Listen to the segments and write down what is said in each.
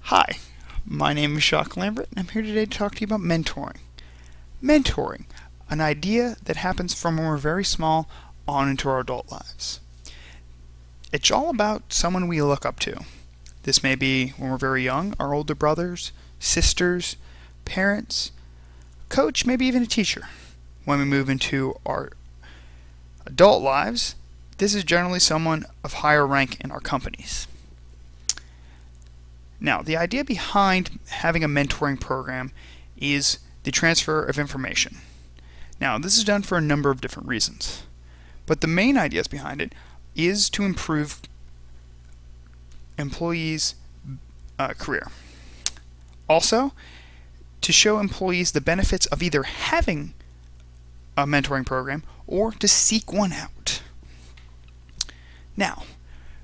Hi, my name is Jacques Lambert, and I'm here today to talk to you about mentoring. Mentoring, an idea that happens from when we're very small on into our adult lives. It's all about someone we look up to. This may be when we're very young, our older brothers, sisters, parents, coach, maybe even a teacher. When we move into our adult lives, this is generally someone of higher rank in our companies. Now, the idea behind having a mentoring program is the transfer of information. Now, this is done for a number of different reasons, but the main ideas behind it is to improve employees' career. Also, to show employees the benefits of either having a mentoring program or to seek one out. Now,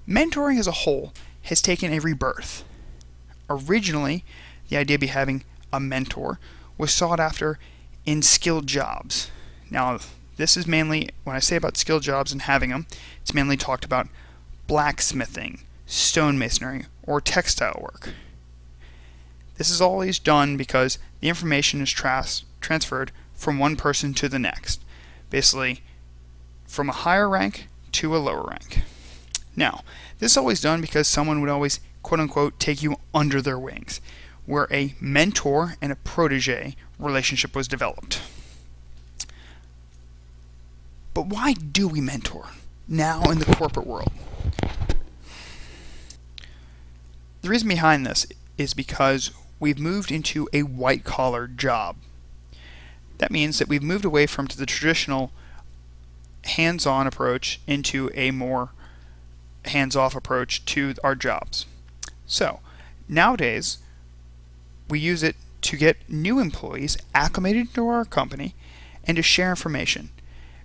mentoring as a whole has taken a rebirth. Originally, the idea of having a mentor was sought after in skilled jobs. Now, this is mainly, when I say about skilled jobs and having them, it's mainly talked about blacksmithing, stonemasonry, or textile work. This is always done because the information is transferred from one person to the next, basically from a higher rank to a lower rank. Now, this is always done because someone would always, quote-unquote, take you under their wings, where a mentor and a protege relationship was developed. But why do we mentor now in the corporate world? The reason behind this is because we've moved into a white-collar job. That means that we've moved away from the traditional hands-on approach into a more hands-off approach to our jobs. So, nowadays, we use it to get new employees acclimated to our company and to share information.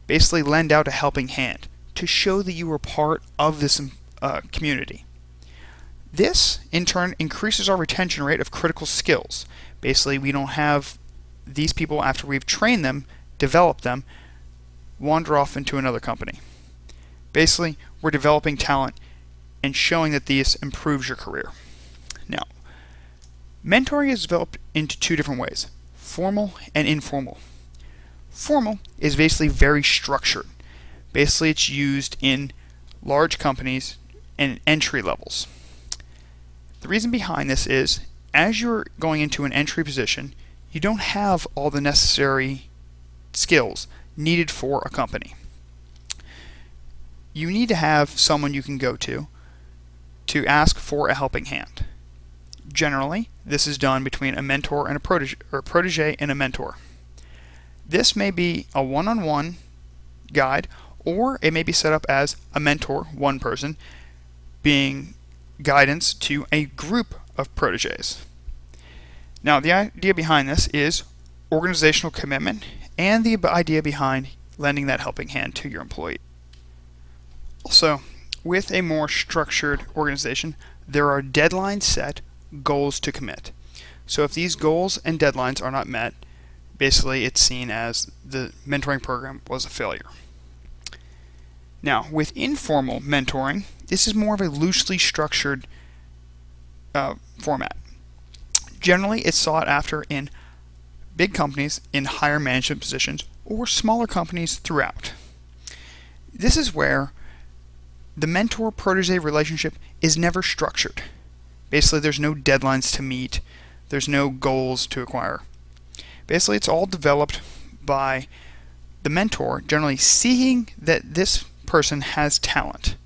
Basically, lend out a helping hand to show that you are part of this community. This, in turn, increases our retention rate of critical skills. Basically, we don't have these people, after we've trained them, developed them, wander off into another company. Basically, we're developing talent and showing that this improves your career. Now, mentoring is developed into two different ways, formal and informal. Formal is basically very structured. Basically, it's used in large companies and entry levels. The reason behind this is, as you're going into an entry position, you don't have all the necessary skills needed for a company. You need to have someone you can go to ask for a helping hand. Generally, this is done between a mentor and a protege, or a protege and a mentor. This may be a one-on-one guide, or it may be set up as a mentor, one person, being guidance to a group of proteges. Now, the idea behind this is organizational commitment and the idea behind lending that helping hand to your employee. Also, with a more structured organization, there are deadlines set, goals to commit. So if these goals and deadlines are not met, basically it's seen as the mentoring program was a failure. Now, with informal mentoring, this is more of a loosely structured format. Generally, it's sought after in big companies in higher management positions or smaller companies throughout. This is where the mentor-protege relationship is never structured. Basically, there's no deadlines to meet, there's no goals to acquire. Basically, it's all developed by the mentor generally seeing that this person has talent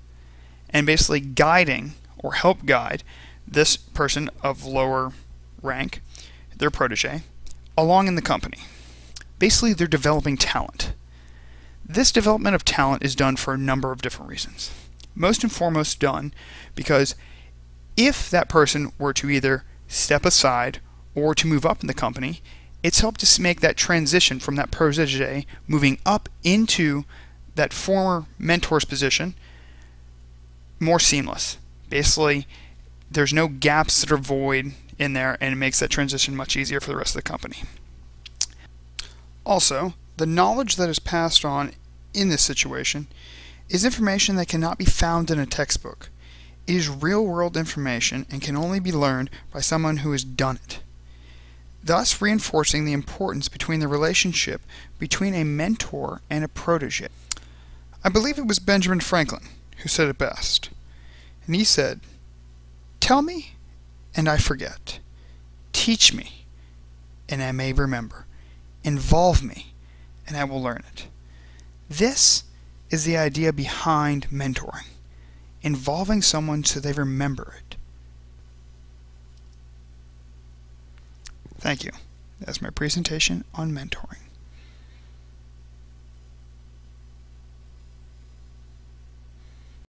and basically guiding or help guide this person of lower rank, their protege, along in the company. Basically, they're developing talent. This development of talent is done for a number of different reasons. Most and foremost done because if that person were to either step aside or to move up in the company, it's helped to make that transition from that protege moving up into that former mentor's position more seamless. Basically, there's no gaps that are void in there, and it makes that transition much easier for the rest of the company. Also, the knowledge that is passed on in this situation is information that cannot be found in a textbook. It is real-world information and can only be learned by someone who has done it, thus reinforcing the importance between the relationship between a mentor and a protege. I believe it was Benjamin Franklin who said it best, and he said, "Tell me, and I forget. Teach me, and I may remember. Involve me, and I will learn it." This is the idea behind mentoring, involving someone so they remember it. Thank you. That's my presentation on mentoring.